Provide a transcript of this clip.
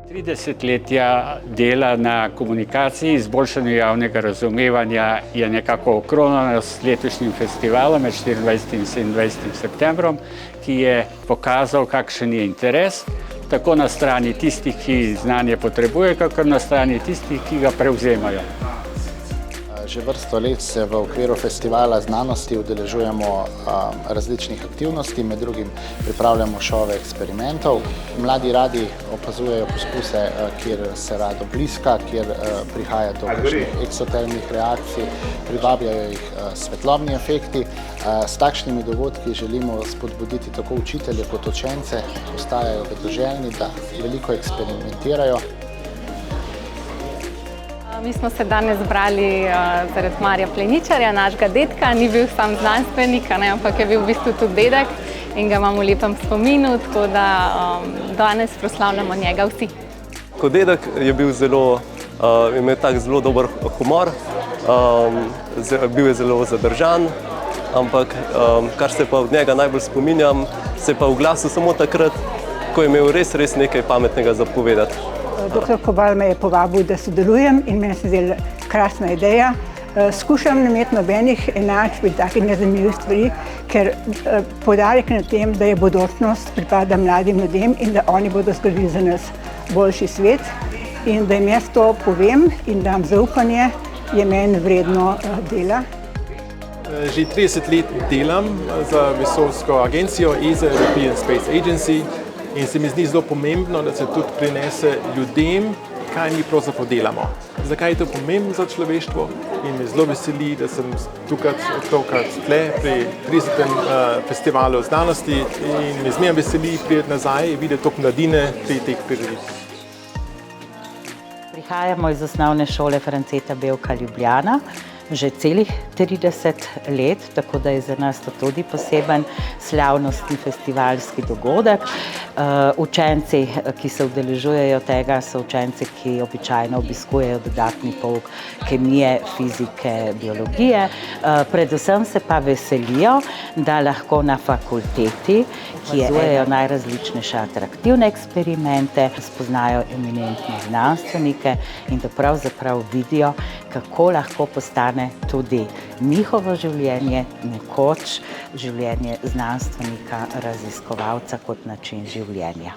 30-letja dela na komunikaciji, izboljšanju javnega razumevanja je nekako okronano s letošnjim festivalom med 24. in 27. septembrom, ki je pokazal, kakšen je interes, tako na strani tistih, ki znanje potrebujejo, kakor na strani tistih, ki ga prevzemajo. Že vrsto let se v okviru festivala znanosti udeležujemo različnih aktivnosti, med drugim pripravljamo šove eksperimentov. Mladi radi opazujejo poskuse, kjer se rado bliska, kjer prihaja do eksotermnih reakcij, privabljajo jih svetlobni efekti. S takšnimi dogodki želimo spodbuditi tako učitelje kot učence, postajajo vedoželjni, da veliko eksperimentirajo. Mi smo se danes zbrali zaradi Marija Pleničarja, našega dedka, ni bil sam znanstvenik, ampak je bil v bistvu tudi dedek in ga imamo v lepem spominu, tako da danes proslavljamo njega vsi. Kot dedek je bil imel tak zelo dober humor, bil je zelo zadržan, ampak kar se pa od njega najbolj spominjam, se pa v glasu samo takrat, ko je imel res nekaj pametnega za povedati. Doktor Kobal me je povabil, da sodelujem in meni se zdela krasna ideja. Skušam ne imeti nobenih enačb in takih nezanimivih stvari, ker poudarek na tem, da je bodočnost pripada mladim ljudem in da oni bodo zgradili za nas boljši svet. In da jim jaz to povem in dam zaupanje, je meni vredno dela. Že 30 let delam za vesoljsko agencijo ESA, European Space Agency, in se mi zdi zelo pomembno, da se tudi prinese ljudem, kaj mi pravzaprav delamo. Zakaj je to pomembno za človeštvo? In me zelo veseli, da sem tukaj tle pri 30. festivalu znanosti in me zmeraj veseli priti nazaj in videti toliko mladine pri teh prireditvah. Prihajamo iz osnovne šole Franceta Bevka Ljubljana že celih 30 let, tako da je za nas to tudi poseben slavnostni festivalski dogodek. Učenci, ki se udeležujejo tega, so učenci, ki običajno obiskujejo dodatni pouk kemije, fizike, biologije. Predvsem se pa veselijo, da lahko na fakulteti, ki izvajajo najrazličnejše atraktivne eksperimente, spoznajo eminentne znanstvenike in da pravzaprav vidijo, kako lahko postane tudi njihovo življenje nekoč življenje znanstvenika, raziskovalca kot način življenja.